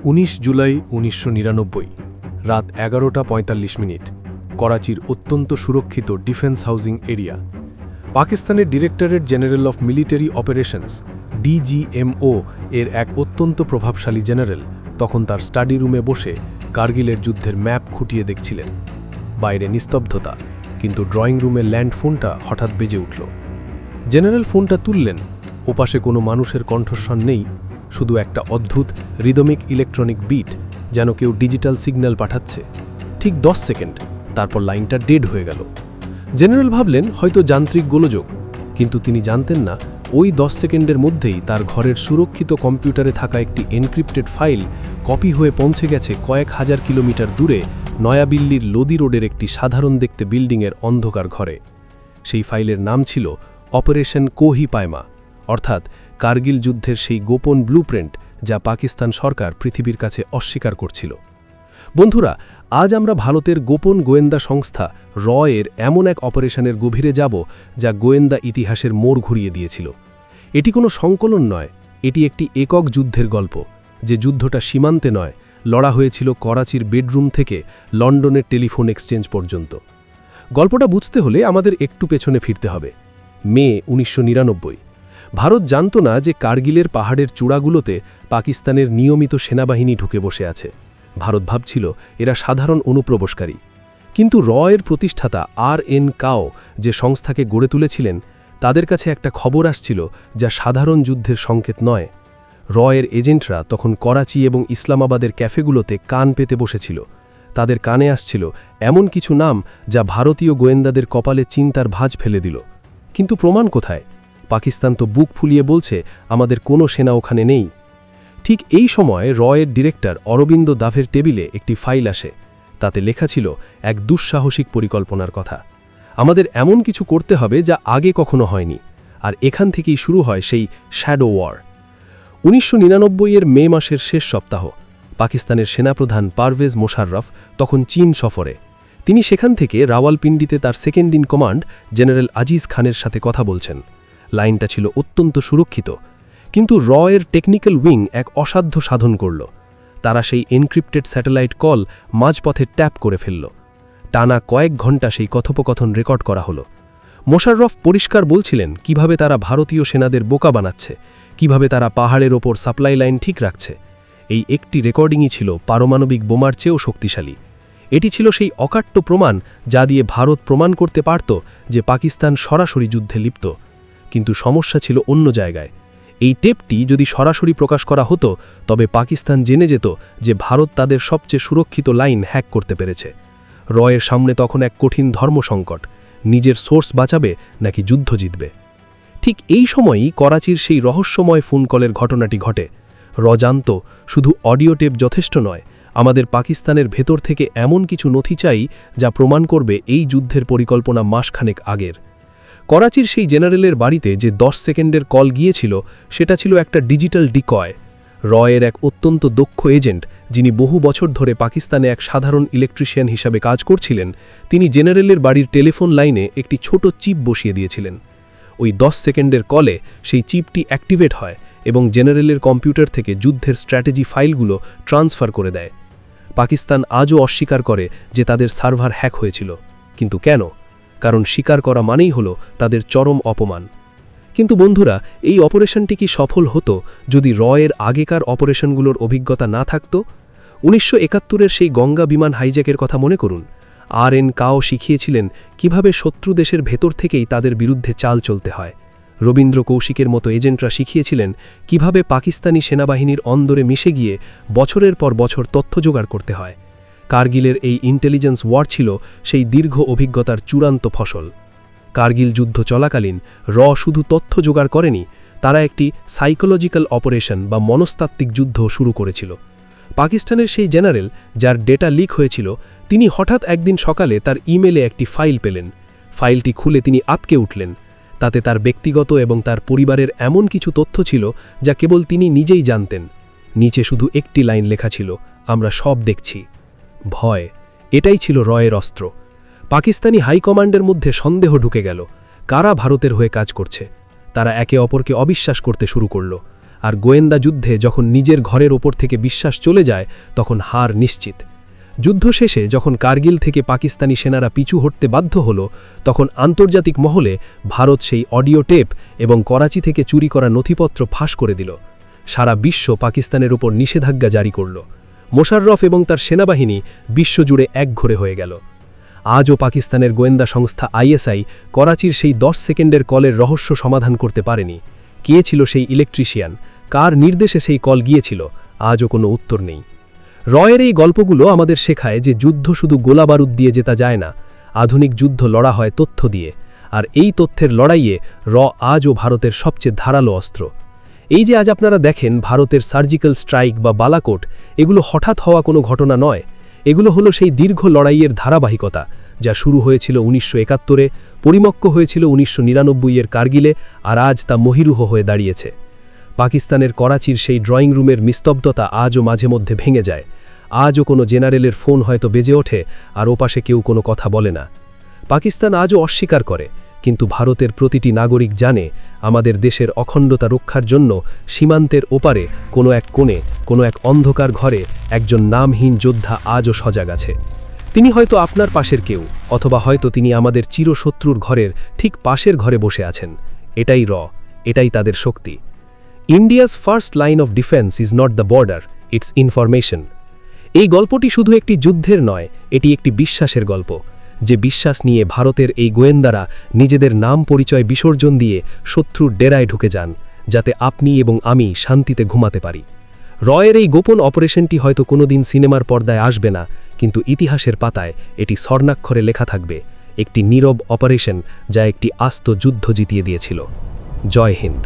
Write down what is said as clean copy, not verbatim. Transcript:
19 জুলাই 1999 রাত 11:45 করাচির অত্যন্ত সুরক্ষিত ডিফেন্স হাউজিং এরিয়া। পাকিস্তানের directorate general of military operations DGMO এর এক অত্যন্ত প্রভাবশালী জেনারেল তখন তার স্টাডি রুমে বসে কার্গিলের যুদ্ধের ম্যাপ খুঁটিয়ে দেখছিলেন। বাইরে নিস্তব্ধতা, কিন্তু ড্রয়িং রুমের ল্যান্ড ফোনটা হঠাৎ বেজে উঠল। জেনারেল ফোনটা তুললেন। ওপাশে কোনো মানুষের কণ্ঠস্বর নেই, শুধু একটা অদ্ভুত রিদমিক ইলেকট্রনিক বিট, যেন কেউ ডিজিটাল সিগন্যাল পাঠাচ্ছে। ঠিক 10 সেকেন্ড, তারপর লাইনটা ডেড হয়ে গেল। জেনারেল ভাবলেন হয়তো যান্ত্রিক গোলযোগ, কিন্তু তিনি জানতেন না ওই 10 সেকেন্ডের মধ্যেই তার ঘরের সুরক্ষিত কম্পিউটারে থাকা একটি এনক্রিপ্টেড ফাইল কপি হয়ে পৌঁছে গেছে কয়েক হাজার কিলোমিটার দূরে নয়াদিল্লির লোদি রোডের একটি সাধারণ দেখতে বিল্ডিংয়ের অন্ধকার ঘরে। সেই ফাইলের নাম ছিল অপারেশন কোহি পায়মা, অর্থাৎ কার্গিল যুদ্ধের সেই গোপন ব্লুপ্রিন্ট যা পাকিস্তান সরকার পৃথিবীর কাছে অস্বীকার করছিল। বন্ধুরা, আজ আমরা ভারতের গোপন গোয়েন্দা সংস্থা এর এমন এক অপারেশনের গভীরে যাব যা গোয়েন্দা ইতিহাসের মোড় ঘুরিয়ে দিয়েছিল। এটি কোনো সংকলন নয়, এটি একটি একক যুদ্ধের গল্প, যে যুদ্ধটা সীমান্তে নয়, লড়া হয়েছিল করাচির বেডরুম থেকে লন্ডনের টেলিফোন এক্সচেঞ্জ পর্যন্ত। গল্পটা বুঝতে হলে আমাদের একটু পেছনে ফিরতে হবে। মে 1999। ভারত জানত না যে কার্গিলের পাহাড়ের চূড়াগুলোতে পাকিস্তানের নিয়মিত সেনাবাহিনী ঢুকে বসে আছে। ভারত ভাবছিল এরা সাধারণ অনুপ্রবেশকারী। কিন্তু এর প্রতিষ্ঠাতা আর.এন. কাও যে সংস্থাকে গড়ে তুলেছিলেন, তাদের কাছে একটা খবর আসছিল যা সাধারণ যুদ্ধের সংকেত নয়। এর এজেন্টরা তখন করাচি এবং ইসলামাবাদের ক্যাফেগুলোতে কান পেতে বসেছিল। তাদের কানে আসছিল এমন কিছু নাম যা ভারতীয় গোয়েন্দাদের কপালে চিন্তার ভাঁজ ফেলে দিল। কিন্তু প্রমাণ কোথায়? পাকিস্তান তো বুক ফুলিয়ে বলছে আমাদের কোনো সেনা ওখানে নেই। ঠিক এই সময় এর ডিরেক্টর অরবিন্দ দাভের টেবিলে একটি ফাইল আসে। তাতে লেখা ছিল এক দুঃসাহসিক পরিকল্পনার কথা। আমাদের এমন কিছু করতে হবে যা আগে কখনো হয়নি, আর এখান থেকেই শুরু হয় সেই শ্যাডো ওয়ার। 1999 এর মে মাসের শেষ সপ্তাহ। পাকিস্তানের সেনাপ্রধান পারভেজ মোশাররফ তখন চীন সফরে। তিনি সেখান থেকে রাওয়ালপিন্ডিতে তার second in command general Aziz খানের সাথে কথা বলছেন। লাইনটা ছিল অত্যন্ত সুরক্ষিত, কিন্তু এর টেকনিক্যাল উইং এক অসাধ্য সাধন করল। তারা সেই এনক্রিপ্টেড স্যাটেলাইট কল মাঝপথে ট্যাপ করে ফেলল। টানা কয়েক ঘণ্টা সেই কথোপকথন রেকর্ড করা হলো। মোশাররফ পরিষ্কার বলছিলেন কিভাবে তারা ভারতীয় সেনাদের বোকা বানাচ্ছে, কিভাবে তারা পাহাড়ের ওপর সাপ্লাই লাইন ঠিক রাখছে। এই একটি রেকর্ডিংই ছিল পারমাণবিক বোমার চেয়েও শক্তিশালী। এটি ছিল সেই অকাট্য প্রমাণ যা দিয়ে ভারত প্রমাণ করতে পারত যে পাকিস্তান সরাসরি যুদ্ধে লিপ্ত। কিন্তু সমস্যা ছিল অন্য জায়গায়। এই টেপটি যদি সরাসরি প্রকাশ করা হতো, তবে পাকিস্তান জেনে যেত যে ভারত তাদের সবচেয়ে সুরক্ষিত লাইন হ্যাক করতে পেরেছে। এর সামনে তখন এক কঠিন ধর্মসংকট, নিজের সোর্স বাঁচাবে নাকি যুদ্ধ জিতবে। ঠিক এই সময়ই করাচির সেই রহস্যময় ফোন কলের ঘটনাটি ঘটে। জানত শুধু অডিও টেপ যথেষ্ট নয়, আমাদের পাকিস্তানের ভেতর থেকে এমন কিছু নথি চাই যা প্রমাণ করবে এই যুদ্ধের পরিকল্পনা মাসখানেক আগের। করাচির সেই জেনারেলের বাড়িতে যে 10 সেকেন্ডের কল গিয়েছিল, সেটা ছিল একটা ডিজিটাল ডিকয়। এর এক অত্যন্ত দক্ষ এজেন্ট, যিনি বহু বছর ধরে পাকিস্তানে এক সাধারণ ইলেকট্রিশিয়ান হিসাবে কাজ করছিলেন, তিনি জেনারেলের বাড়ির টেলিফোন লাইনে একটি ছোট চিপ বসিয়ে দিয়েছিলেন। ওই 10 সেকেন্ডের কলে সেই চিপটি অ্যাক্টিভেট হয় এবং জেনারেলের কম্পিউটার থেকে যুদ্ধের স্ট্র্যাটেজি ফাইলগুলো ট্রান্সফার করে দেয়। পাকিস্তান আজও অস্বীকার করে যে তাদের সার্ভার হ্যাক হয়েছিল। কিন্তু কেন? কারণ স্বীকার করা মানেই হলো তাদের চরম অপমান। কিন্তু বন্ধুরা, এই অপারেশনটি কি সফল হতো যদি এর আগেকার অপারেশনগুলোর অভিজ্ঞতা না থাকত? 1971-এর সেই গঙ্গা বিমান হাইজ্যাকের কথা মনে করুন। আর.এন. কাও শিখিয়েছিলেন কিভাবে শত্রু দেশের ভেতর থেকেই তাদের বিরুদ্ধে চাল চলতে হয়। রবীন্দ্র কৌশিকের মতো এজেন্টরা শিখিয়েছিলেন কিভাবে পাকিস্তানি সেনাবাহিনীর অন্দরে মিশে গিয়ে বছরের পর বছর তথ্য জোগাড় করতে হয়। কার্গিলের এই ইন্টেলিজেন্স ওয়ার ছিল সেই দীর্ঘ অভিজ্ঞতার চূড়ান্ত ফসল। কার্গিল যুদ্ধ চলাকালীন শুধু তথ্য জোগাড় করেনি, তারা একটি সাইকোলজিক্যাল অপারেশন বা মনস্তাত্ত্বিক যুদ্ধ শুরু করেছিল। পাকিস্তানের সেই জেনারেল, যার ডেটা লিক হয়েছিল, তিনি হঠাৎ একদিন সকালে তার ইমেলে একটি ফাইল পেলেন। ফাইলটি খুলে তিনি আঁতকে উঠলেন। তাতে তার ব্যক্তিগত এবং তার পরিবারের এমন কিছু তথ্য ছিল যা কেবল তিনি নিজেই জানতেন। নিচে শুধু একটি লাইন লেখা ছিল, আমরা সব দেখছি। ভয়, এটাই ছিল এর অস্ত্র। পাকিস্তানি হাইকমান্ডের মধ্যে সন্দেহ ঢুকে গেল, কারা ভারতের হয়ে কাজ করছে। তারা একে অপরকে অবিশ্বাস করতে শুরু করল। আর গোয়েন্দা যুদ্ধে যখন নিজের ঘরের ওপর থেকে বিশ্বাস চলে যায় তখন হার নিশ্চিত। যুদ্ধ শেষে যখন কার্গিল থেকে পাকিস্তানি সেনারা পিছু হটতে বাধ্য হল, তখন আন্তর্জাতিক মহলে ভারত সেই অডিও টেপ এবং করাচি থেকে চুরি করা নথিপত্র ফাঁস করে দিল। সারা বিশ্ব পাকিস্তানের উপর নিষেধাজ্ঞা জারি করল। মোশাররফ এবং তার সেনাবাহিনী বিশ্বজুড়ে একঘরে হয়ে গেল। আজও পাকিস্তানের গোয়েন্দা সংস্থা আইএসআই করাচির সেই 10 সেকেন্ডের কলের রহস্য সমাধান করতে পারেনি। কে ছিল সেই ইলেকট্রিশিয়ান, কার নির্দেশে সেই কল গিয়েছিল, আজও কোনো উত্তর নেই। রয়ের এই গল্পগুলো আমাদের শেখায় যে যুদ্ধ শুধু গোলাবারুদ দিয়ে জেতা যায় না, আধুনিক যুদ্ধ লড়া হয় তথ্য দিয়ে, আর এই তথ্যের লড়াইয়ে আজও ভারতের সবচেয়ে ধারালো অস্ত্র। এই যে আজ আপনারা দেখেন ভারতের সার্জিক্যাল স্ট্রাইক বা বালাকোট, এগুলো হঠাৎ হওয়া কোনো ঘটনা নয়। এগুলো হলো সেই দীর্ঘ লড়াইয়ের ধারাবাহিকতা, যা শুরু হয়েছিল 1971-এ, পরিপক্ক হয়েছিল 1999-এর কার্গিলে, আর আজ তা মহিরুহ হয়ে দাঁড়িয়েছে। পাকিস্তানের করাচির সেই ড্রয়িং রুমের নিস্তব্ধতা আজও মাঝে মধ্যে ভেঙে যায়। আজও কোনো জেনারেলের ফোন হয়তো বেজে ওঠে আর ওপাশে কেউ কোনো কথা বলে না। পাকিস্তান আজও অস্বীকার করে, কিন্তু ভারতের প্রতিটি নাগরিক জানে আমাদের দেশের অখণ্ডতা রক্ষার জন্য সীমান্তের ওপারে কোনো এক কোণে, কোনো এক অন্ধকার ঘরে একজন নামহীন যোদ্ধা আজও সজাগ আছে। তিনি হয়তো আপনার পাশের কেউ, অথবা হয়তো তিনি আমাদের চিরশত্রুর ঘরের ঠিক পাশের ঘরে বসে আছেন। এটাই তাদের শক্তি। India's first line of defence is not the border, it's information. এই গল্পটি শুধু একটি যুদ্ধের নয়, এটি একটি বিশ্বাসের গল্প। যে বিশ্বাস নিয়ে ভারতের এই গোয়েন্দারা নিজেদের নাম পরিচয় বিসর্জন দিয়ে শত্রুর ডেরায় ঢুকে যান, যাতে আপনি এবং আমি শান্তিতে ঘুমাতে পারি। রয়ের এই গোপন অপারেশনটি হয়তো কোনোদিন সিনেমার পর্দায় আসবে না, কিন্তু ইতিহাসের পাতায় এটি স্বর্ণাক্ষরে লেখা থাকবে, একটি নীরব অপারেশন যা একটি আস্ত যুদ্ধ জিতিয়ে দিয়েছিল। জয় হিন্দ।